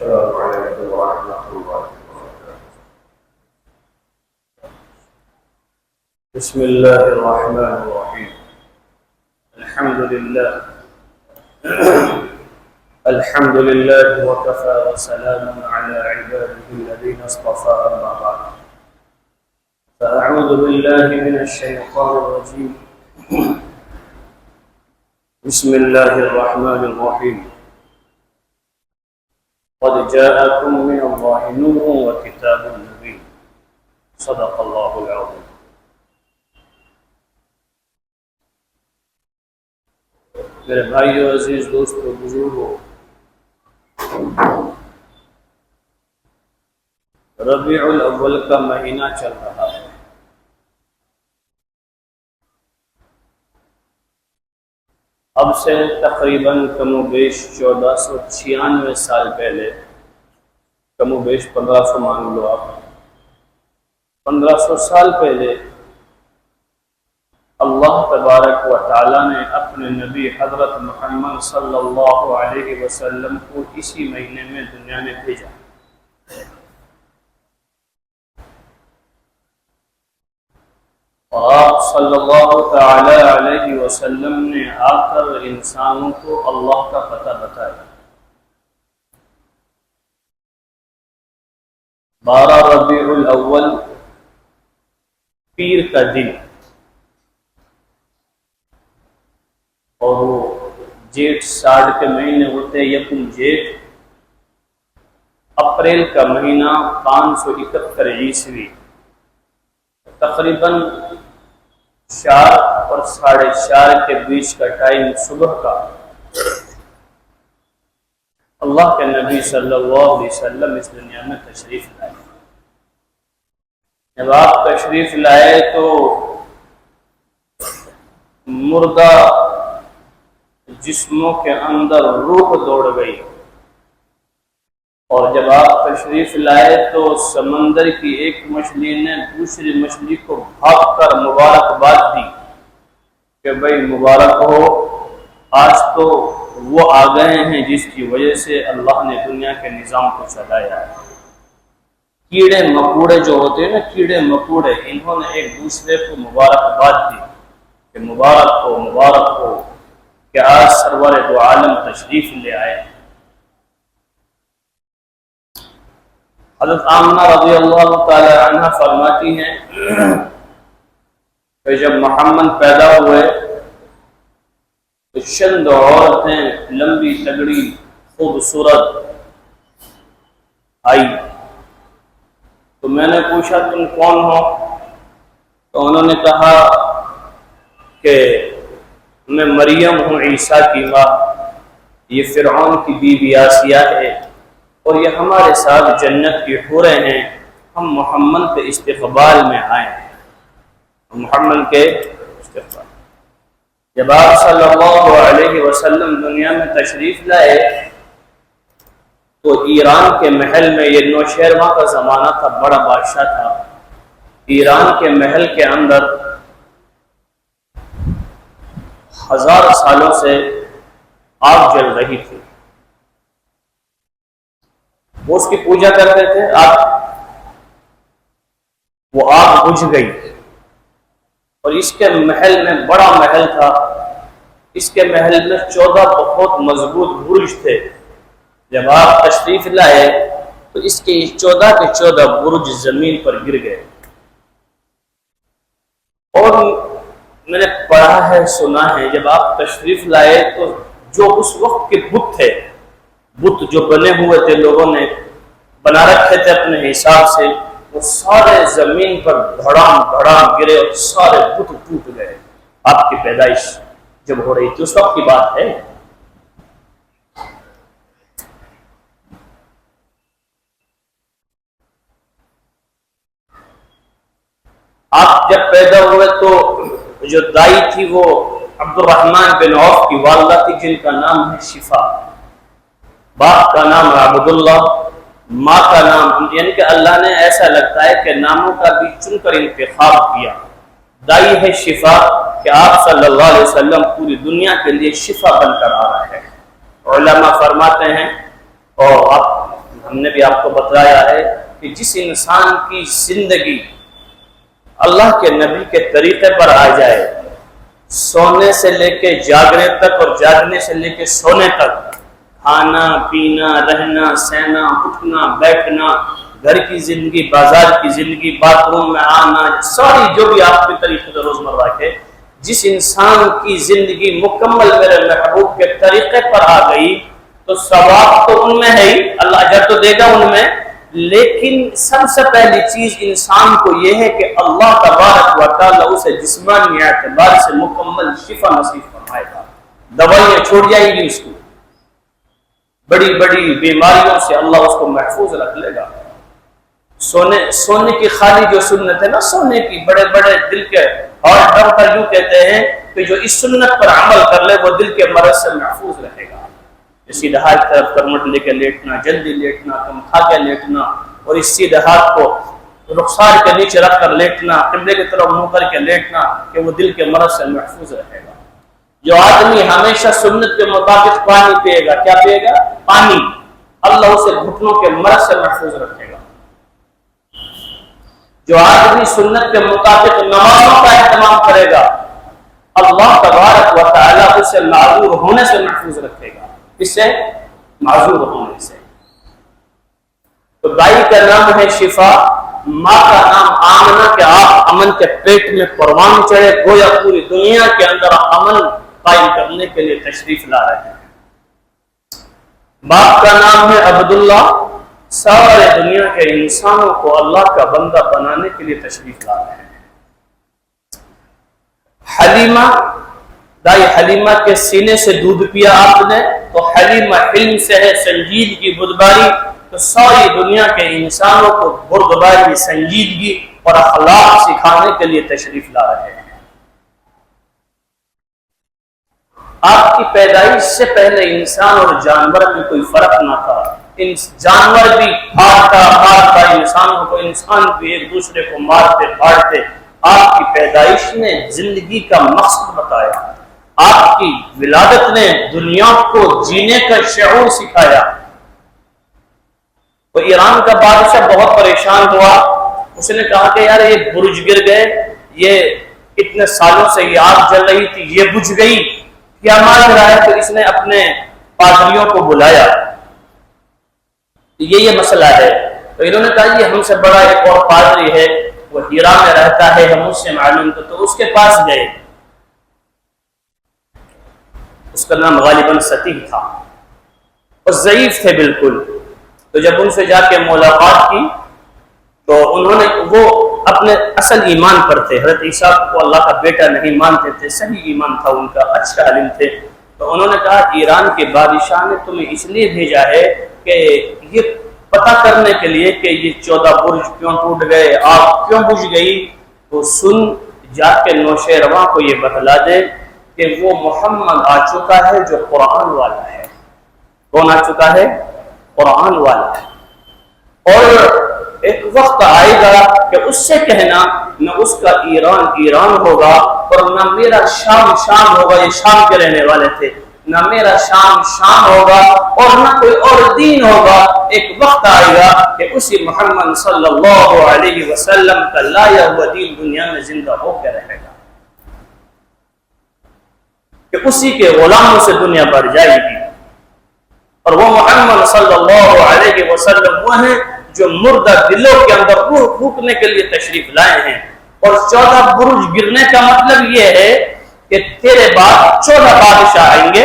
السلام عليكم ورحمة الله وبركاته. بسم الله الرحمن الرحيم. الحمد لله الحمد لله وكفى وسلام على عباده الذين اصطفى أما بعد. فأعوذ بالله من الشيطان الرجيم. بسم الله الرحمن الرحيم. قد جاءكم من الله نور وكتاب مبين. صدق الله العظيم. میرے بھائیو، عزیز دوستو، بزرگو، ربیع الاول کا مہینہ چل رہا ہے۔ اب سے تقریباً کم و بیش 1496 سال پہلے، کم و بیش 1500 مان لو آپ، 1500 سال پہلے اللہ تبارک و تعالی نے اپنے نبی حضرت محمد صلی اللہ علیہ وسلم کو اسی مہینے میں دنیا میں بھیجا۔ اور آپ صلی اللہ تعالی علیہ وسلم نے آ کر انسانوں کو اللہ کا پتہ بتایا۔ 12 ربیع الاول پیر کا دن، اور وہ جیٹھ ساڑھ کے مہینے ہوتے، یکم جیٹھ، اپریل کا مہینہ 571 عیسوی، تقریباً 4 اور 4:30 کے بیچ کا ٹائم صبح کا، اللہ کے نبی صلی اللہ علیہ وسلم اس دنیا میں تشریف لائے۔ جب آپ تشریف لائے تو مردہ جسموں کے اندر روح دوڑ گئی، اور جب آپ تشریف لائے تو سمندر کی ایک مچھلی نے دوسری مچھلی کو بھاگ کر مبارکباد دی کہ بھئی مبارک ہو، آج تو وہ آ گئے ہیں جس کی وجہ سے اللہ نے دنیا کے نظام کو چلایا ہے۔ کیڑے مکوڑے جو ہوتے ہیں نا، کیڑے مکوڑے، انہوں نے ایک دوسرے کو مبارکباد دی کہ مبارک ہو کہ آج سرور دو عالم تشریف لے آئے۔ حضرت آمنہ رضی اللہ تعالی عنہ فرماتی ہیں کہ جب محمد پیدا ہوئے تو چند عورتیں لمبی تگڑی خوبصورت آئی، تو میں نے پوچھا تم کون ہو؟ تو انہوں نے کہا کہ میں مریم ہوں، عیسیٰ کی ماں، یہ فرعون کی بیوی آسیہ ہے، اور یہ ہمارے ساتھ جنت کی حوریں ہیں، ہم محمد کے استقبال میں آئے ہیں، محمد کے استقبال۔ جب آپ صلی اللہ علیہ وسلم دنیا میں تشریف لائے تو ایران کے محل میں، یہ نوشیروان کا زمانہ تھا، بڑا بادشاہ تھا، ایران کے محل کے اندر 1000 سالوں سے آگ جل رہی تھی۔ وہ اس کی پوجا کرتے تھے، وہ آگ بجھ گئی، اور اس کے محل میں، بڑا محل تھا، اس کے محل میں 14 بہت مضبوط برج تھے۔ جب آپ تشریف لائے تو اس کے 14 کے 14 برج زمین پر گر گئے، اور میں نے پڑھا ہے، سنا ہے، جب آپ تشریف لائے تو جو اس وقت کے بت تھے، بت جو بنے ہوئے تھے، لوگوں نے بنا رکھے تھے اپنے حساب سے، وہ سارے زمین پر دھڑام دھڑام گرے اور سارے بت ٹوٹ گئے۔ آپ کی پیدائش جب ہو رہی تھی اس وقت کی بات ہے۔ آپ جب پیدا ہوئے تو جو دائی تھی وہ عبد الرحمن بن عوف کی والدہ تھی، جن کا نام ہے شفا، باپ کا نام عبداللہ، ماں کا نام، یعنی کہ اللہ نے ایسا لگتا ہے کہ ناموں کا بھی چن کر انتخاب کیا۔ دائی ہے شفا کہ آپ صلی اللہ علیہ وسلم پوری دنیا کے لیے شفا بن کر آ رہے ہیں۔ علماء فرماتے ہیں، اور آپ ہم نے بھی آپ کو بتایا ہے کہ جس انسان کی زندگی اللہ کے نبی کے طریقے پر آ جائے، سونے سے لے کے جاگنے تک اور جاگنے سے لے کے سونے تک، کھانا پینا رہنا سہنا اٹھنا بیٹھنا، گھر کی زندگی بازار کی زندگی باتھ روم میں آنا، ساری جو بھی آپ کے طریقے سے روزمرہ کے، جس انسان کی زندگی مکمل میرے محبوب کے طریقے پر آ گئی تو ثواب تو ان میں ہے ہی، اللہ اجر تو دے گا ان میں، لیکن سب سے پہلی چیز انسان کو یہ ہے کہ اللہ تبارک و تعالیٰ اسے جسمانی اعتبار سے مکمل شفا نصیب فرمائے گا، دوائیاں چھوڑ جائیں گی اس کو، بڑی بڑی بیماریوں سے اللہ اس کو محفوظ رکھ لے گا۔ سونے کی خالی جو سنت ہے نا، سونے کی بڑے بڑے دل کے اور ڈاکٹر یوں کہتے ہیں کہ جو اس سنت پر عمل کر لے وہ دل کے مرض سے محفوظ رہے گا۔ سیدھے ہاتھ طرف کرمٹ لے کے لیٹنا، جلدی لیٹنا، کم کھا کے لیٹنا، اور اس سیدھے ہاتھ کو رخسار کے نیچے رکھ کر لیٹنا، قبلے کی طرف منہ کر کے لیٹنا کہ وہ دل کے مرض سے محفوظ رہے گا۔ جو آدمی ہمیشہ سنت کے مطابق پانی پیے گا، کیا پیے گا؟ پانی، اللہ اسے گھٹنوں کے مرض سے محفوظ رکھے گا۔ جو آدمی سنت کے مطابق نمازوں کا اہتمام کرے گا، اللہ تبارک و تعالیٰ اسے معذور ہونے سے محفوظ رکھے گا۔ اس سے معذور ہونے سے۔ تو گائے کا نام ہے شفا، ماں کا نام آمنہ، کہ آپ امن کے پیٹ میں پروان چڑھے، گویا پوری دنیا کے اندر امن قائم کرنے کے لیے تشریف لا رہے ہیں۔ باپ کا نام ہے عبداللہ، سارے دنیا کے انسانوں کو اللہ کا بندہ بنانے کے لیے تشریف لا رہے ہیں۔ حلیمہ، دائی حلیمہ کے سینے سے دودھ پیا آپ نے تو حلیمہ علم سے ہے، سنجیدگی بردباری، تو ساری دنیا کے انسانوں کو بردباری سنجیدگی اور اخلاق سکھانے کے لیے تشریف لا رہے ہیں۔ آپ کی پیدائش سے پہلے انسان اور جانور میں کوئی فرق نہ تھا، جانور بھی پھاڑتا انسانوں کو، انسان بھی ایک دوسرے کو مارتے پھاڑتے۔ آپ کی پیدائش نے زندگی کا مقصد بتایا، آپ کی ولادت نے دنیا کو جینے کا شعور سکھایا۔ تو ایران کا بادشاہ بہت پریشان ہوا، اس نے کہا کہ یار یہ برج گر گئے، یہ اتنے سالوں سے یہ آگ جل رہی تھی، یہ بجھ گئی، کیا مانگ رہا ہے؟ تو اس نے اپنے پادریوں کو بلایا، یہ مسئلہ ہے۔ تو انہوں نے کہا یہ ہم سے بڑا ایک اور پادری ہے، وہ ہیرا میں رہتا ہے، ہم اس سے معلوم، تو اس کے پاس گئے، اس کا نام غالباً سطیح تھا اور ضعیف تھے بالکل۔ تو جب ان سے جا کے ملاقات کی تو انہوں نے، وہ اپنے اصل ایمان پر تھے، حضرت عیسیٰ کو اللہ کا بیٹا نہیں مانتے تھے، صحیح ایمان تھا ان کا، اچھا علم تھے۔ تو انہوں نے کہا ایران کے بادشاہ نے تمہیں اس لیے بھیجا ہے کہ یہ پتہ کرنے کے لیے کہ یہ 14 برج کیوں ٹوٹ گئے، آگ کیوں بجھ گئی، تو سن جا کے نوشیرواں کو یہ بتلا دے کہ وہ محمد آ چکا ہے جو قرآن والا ہے۔ کون آ چکا ہے؟ قرآن والا ہے، اور ایک وقت آئے گا کہ اس سے کہنا نہ اس کا ایران ایران ہوگا اور نہ میرا شام شام ہوگا، یہ شام کے رہنے والے تھے، نہ میرا شام شام ہوگا اور نہ کوئی اور دین ہوگا۔ ایک وقت آئے گا کہ اسی محمد صلی اللہ علیہ وسلم کا لایا ہوا دین دنیا میں زندہ ہو کے رہے گا، کہ اسی کے غلاموں سے دنیا بھر جائے گی۔ اور وہ محمد صلی اللہ علیہ وسلم وہ ہیں جو مردہ دلوں کے اندر روح پھونکنے کے لیے تشریف لائے ہیں۔ اور 14 برج گرنے کا مطلب یہ ہے کہ تیرے بعد 14 بادشاہ آئیں گے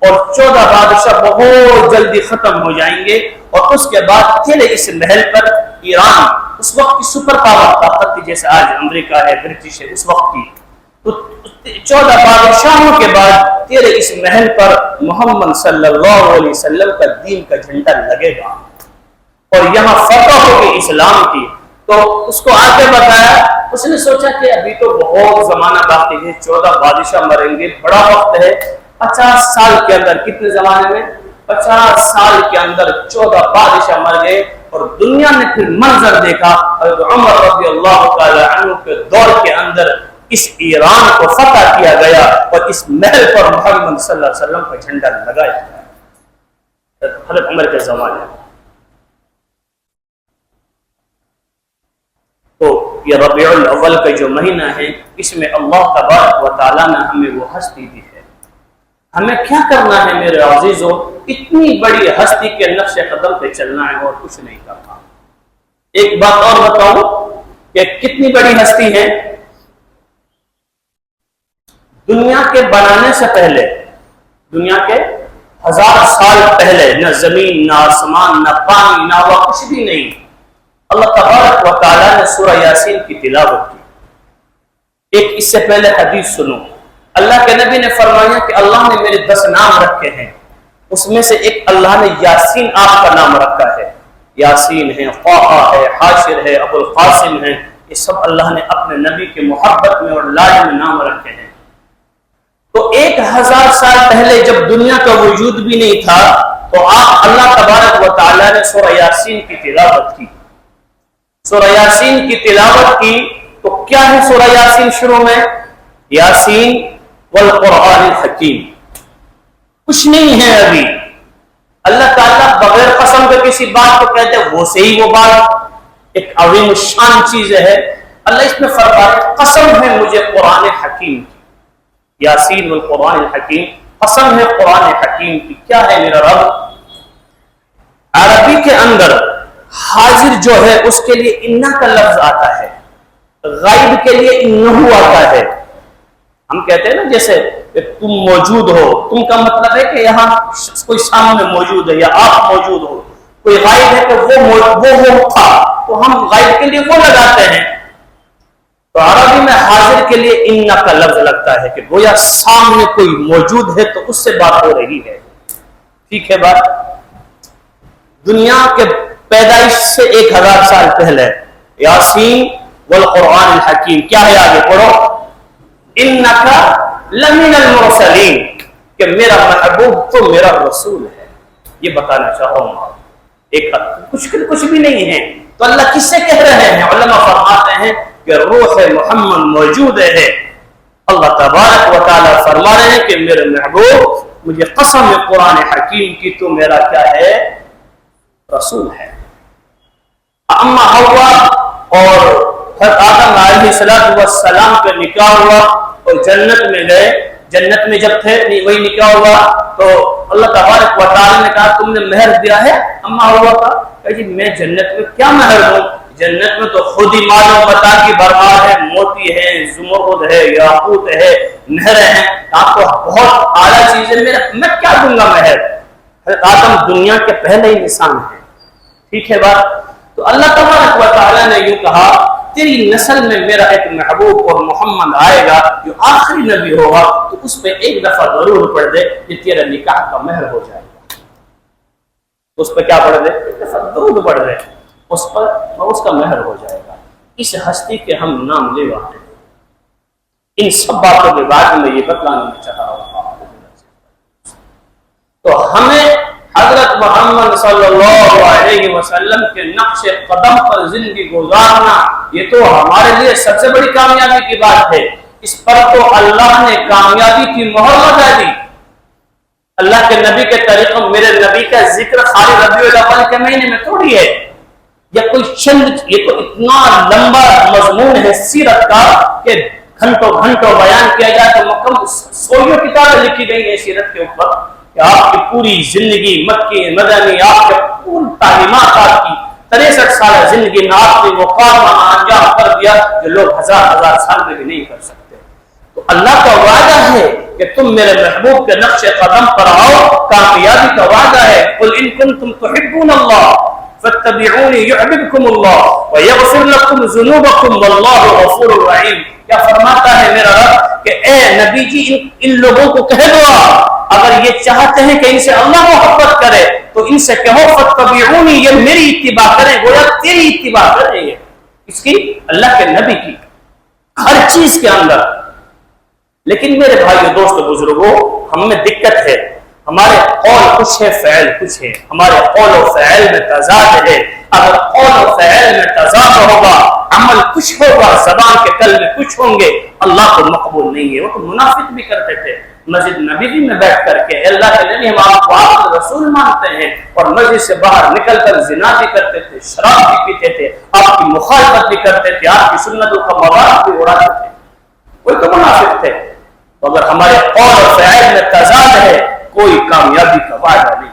اور 14 بادشاہ بہت جلدی ختم ہو جائیں گے، اور اس کے بعد تیرے اس محل پر ایران، اس وقت کی سپر پاور طاقت تھی جیسے آج امریکہ ہے، برٹش ہے اس وقت کی، تو 14 بادشاہوں کے بعد تیرے اس محل پر محمد صلی اللہ علیہ وسلم کا دین کا جھنڈا لگے گا اور یہاں فتح ہوگی اسلام کی۔ تو اس کو آگے بتایا، اس نے سوچا کہ ابھی تو بہت زمانہ باقی ہے، 14 بادشاہ مریں گے، بڑا وقت ہے، 50 سال کے اندر، کتنے زمانے میں؟ 50 سال کے اندر 14 بادشاہ مر گئے، اور دنیا نے پھر منظر دیکھا، حضرت عمر رضی اللہ تعالی عنہ کے دور کے اندر اس ایران کو فتح کیا گیا اور اس محل پر محمد صلی اللہ علیہ وسلم کا جھنڈا لگایا گیا، حضرت عمر کے زمانے میں۔ یہ ربیع الاول کا جو مہینہ ہے اس میں اللہ تبارک و تعالیٰ نے ہمیں وہ ہستی دی ہے. ہمیں کیا کرنا ہے میرے عزیزو؟ اتنی بڑی ہستی کے نقش قدم پہ چلنا ہے اور کچھ نہیں کرنا. ایک بات اور بتاؤں کہ کتنی بڑی ہستی ہے. دنیا کے بنانے سے پہلے، دنیا کے 1000 سال پہلے، نہ زمین نہ آسمان نہ پانی نہ ہوا، کچھ بھی نہیں. اللہ تبارک و تعالیٰ نے سورہ یاسین کی تلاوت کی. ایک اس سے پہلے حدیث سنو. اللہ کے نبی نے فرمایا کہ اللہ نے میرے 10 نام رکھے ہیں، اس میں سے ایک اللہ نے یاسین آپ کا نام رکھا ہے. یاسین ہے، قاہا ہے، حاشر ہے، ابو القاسم ہے. یہ سب اللہ نے اپنے نبی کے محبت میں اور لاج میں نام رکھے ہیں. تو 1000 سال پہلے جب دنیا کا وجود بھی نہیں تھا تو آپ اللہ تبارک و تعالیٰ نے سورہ یاسین کی تلاوت کی. سورہ یاسین کی تلاوت کی تو کیا ہے سورہ یاسین شروع میں؟ یاسین والقرآن الحکیم. کچھ نہیں ہے ابھی. اللہ تعالیٰ بغیر قسم کے کسی بات کو کہتے ہیں وہ سے ہی وہ بات ایک عظیم الشان چیز ہے. اللہ اس میں فرماتا قسم ہے مجھے قرآن حکیم کی. یاسین والقرآن الحکیم، قسم ہے قرآن حکیم کی. کیا ہے میرا رب؟ عربی کے اندر حاضر جو ہے اس کے لیے انا کا لفظ آتا ہے، غائب کے لیے انہو آتا ہے. ہم کہتے ہیں نا جیسے تم موجود ہو، تم کا مطلب ہے کہ یہاں کوئی سامنے موجود ہے یا آپ موجود ہو. کوئی غائب ہے کہ وہ تھا، تو ہم غائب کے لیے وہ لگاتے ہیں. تو عربی میں حاضر کے لیے انا کا لفظ لگتا ہے کہ گویا سامنے کوئی موجود ہے تو اس سے بات ہو رہی ہے. ٹھیک ہے بات. دنیا کے پیدائش سے 1000 سال پہلے یاسین والقرآن الحکیم. کیا ہے آگے پڑھو؟ انکا لمن المرسلین، کہ میرا محبوب تو میرا رسول ہے. یہ بتانا چاہوں گا. ایک کچھ بھی نہیں ہے تو اللہ کس سے کہہ رہے ہیں؟ علماء فرماتے ہیں کہ روح محمد موجود ہے. اللہ تبارک و تعالیٰ فرما رہے ہیں کہ میرے محبوب مجھے قسم ہے قرآن حکیم کی تو میرا کیا ہے؟ رسول ہے. اما حوا اور حضرت آدم علیہ السلام کا نکاح ہوا اور جنت میں گئے. جنت میں جب تھے وہی نکاح ہوا تو اللہ تبارک و تعالیٰ نے کہا تم نے مہر دیا ہے اما حوا کا؟ کہ جی میں جنت میں کیا مہر دوں؟ جنت میں تو خود ہی معلوم بتا کی برباد ہے، موتی ہے، زمرد ہے، یاقوت ہے، نہریں ہیں. آپ کو بہت اعلیٰ چیز ہے، میں کیا دوں گا مہر؟ حضرت آدم دنیا کے پہلے انسان ہیں. ٹھیک ہے بات. تو اللہ تبارک و تعالیٰ نے یوں کہا تیری نسل میں میرا ایک محبوب اور محمد آئے گا جو آخری نبی ہوگا، تو اس پہ ایک دفعہ ضرور پڑھ دے کہ تیرا نکاح کا مہر ہو جائے گا. اس پہ کیا پڑھ دے؟ ایک دفعہ ضرور پڑھ دے اس پر اور اس کا مہر ہو جائے گا. اس ہستی کے ہم نام لیوا ہیں. ان سب باتوں کے بعد میں یہ بتلانا چاہ رہا ہوں. تو ہمیں حضرت محمد صلی اللہ علیہ وسلم کے نقش قدم پر زندگی گزارنا یہ تو ہمارے لیے سب سے بڑی کامیابی کی بات ہے. اس پر تو اللہ نے کامیابی کی مہر لگا دی. اللہ کے نبی کے طریقوں، میرے نبی کا ذکر خالی ربیع الاول کے مہینے میں تھوڑی ہے یا کوئی چند. یہ تو اتنا لمبا مضمون ہے سیرت کا کہ گھنٹوں بیان کیا جائے تو مکمل 100 کتابیں لکھی گئی ہیں سیرت کے اوپر کہ آپ کی پوری زندگی مکی مدنی، آپ کے پوری تعلیمات، آپ کی 63 سال زندگی میں آپ نے وہ کام انجام کر دیا جو لوگ ہزار سال میں بھی نہیں کر سکتے. تو اللہ کا وعدہ ہے کہ تم میرے محبوب کے نقش قدم پر آؤ، کامیابی کا وعدہ ہے. قل ان کنتم تحبون اللہ فاتبعونی یحببکم اللہ ویغفر لکم ذنوبکم واللہ غفور رحیم. کیا فرماتا ہے میرا رب کہ اے نبی جی ان لوگوں کو کہہ دو اگر یہ چاہتے ہیں کہ ان سے اللہ محبت کرے تو ان سے کہو فاتبعونی، یہ میری اتباع کریں. گویا تیری اتباع کریں. یہ اس کی اللہ کے نبی کی ہر چیز کے اندر. لیکن میرے بھائیو دوستو بزرگوں، ہم میں دقت ہے. ہمارے قول کچھ ہے، فعل کچھ ہے. ہمارے قول و فعل میں تضاد ہے. اگر قول و فعل میں تضاد ہوگا، عمل کچھ ہوگا، زبان کے کلمے کچھ ہوں گے، اللہ کو مقبول نہیں ہے. وہ تو منافق بھی کرتے تھے. مسجد نبوی میں بیٹھ کر کے اللہ کے نبی ہم آپ کو آپ رسول مانتے ہیں، اور مسجد سے باہر نکل کر زنا بھی کرتے تھے، شراب بھی پیتے تھے، آپ کی مخالفت بھی کرتے تھے، آپ کی سنتوں کا مذاق بھی اڑاتے تھے، کوئی تو منافق تھے۔ تو اگر ہمارے قول اور فعل میں تضاد ہے، کوئی کامیابی کا وعدہ نہیں۔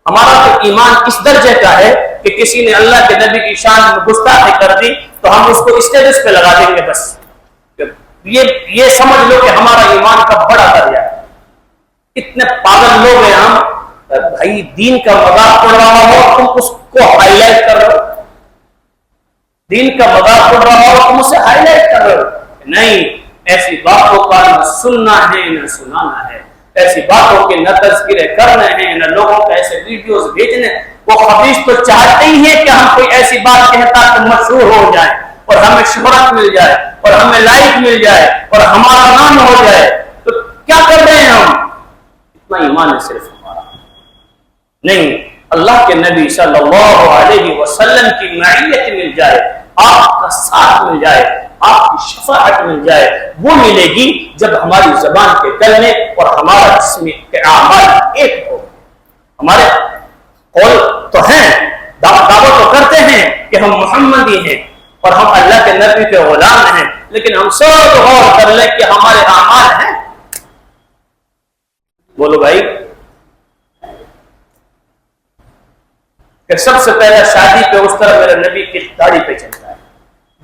ہمارا تو ایمان اس درجے کا ہے کہ کسی نے اللہ کے نبی کی شان میں گستاخی کر دی تو ہم اس کو اسٹیٹس پہ لگا دیں گے، بس یہ سمجھ لو کہ ہمارا ایمان کا بڑا درجہ ہے۔ اتنے پاگل لوگ ہیں ہم، بھائی دین کا مذاق اڑ رہا ہو تم اس کو ہائی لائٹ کر رہے ہو، دین کا مذاق اڑ رہا ہو تم اسے ہائی لائٹ کر رہے ہو۔ نہیں، ایسی باتوں کا نہ سننا ہے نہ سنانا ہے، ایسی باتوں کے نہ تذکرے کرنے ہیں نہ لوگوں کو ایسے ویڈیوز بھیجنے۔ وہ خبیث تو چاہتے ہی ہے کہ ہم کوئی ایسی بات کہتا کہ مشہور ہو جائے اور ہمیں شہرت مل جائے اور ہمیں لائک مل جائے اور ہمارا نام ہو جائے۔ تو کیا کر رہے ہیں ہم؟ اتنا ایمان ہے صرف ہمارا نہیں، اللہ کے نبی صلی اللہ علیہ وسلم کی معیت مل جائے، آپ کا ساتھ مل جائے، آپ کی شفاعت مل جائے، وہ ملے گی جب ہماری زبان کے کلمے اور ہمارا جسم کے اعمال ایک ہو۔ ہمارے قول تو ہیں، دعویٰ تو کرتے ہیں کہ ہم محمدی ہیں اور ہم اللہ کے نبی کے غلام ہیں، لیکن ہم سب غور کر لیں کہ ہمارے اعمال ہیں۔ بولو بھائی، کہ سب سے پہلے شادی پہ اس طرح میرے نبی کی داڑھی پہ چلتا ہے،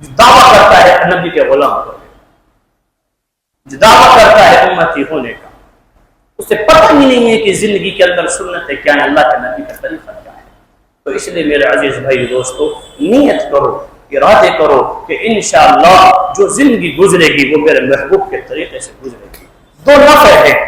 دعویٰ کرتا ہے نبی کے غلام ہونے کا، دعویٰ کرتا ہے امتی ہونے کا، اسے پتہ ہی نہیں ہے کہ زندگی کے اندر سنتیں کیا ہیں، اللہ کے نبی کا طریقہ کیا ہے۔ تو اس لیے میرے عزیز بھائی دوستو، نیت کرو، ارادے کرو کہ انشاءاللہ جو زندگی گزرے گی وہ میرے محبوب کے طریقے سے گزرے گی۔ دو نفع ہیں،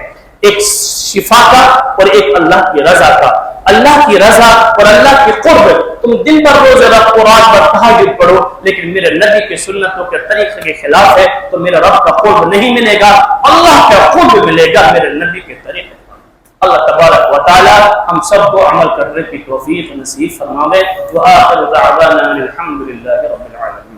ایک شفا کا اور ایک اللہ کی رضا کا۔ اللہ کی رضا اور اللہ کی قرب، تم دن بھر روزے رکھو، رات بھر تہجد پڑھو، لیکن میرے نبی کے سنتوں کے طریقے کے خلاف ہے تو میرا رب کا قرب نہیں ملے گا، اللہ کا قرب ملے گا میرے نبی کے طریقے پر۔ اللہ تبارک و تعالی ہم سب کو عمل کرنے کی توفیق نصیب فرمائے۔ وآخر دعوانا الحمد للہ رب العالمین۔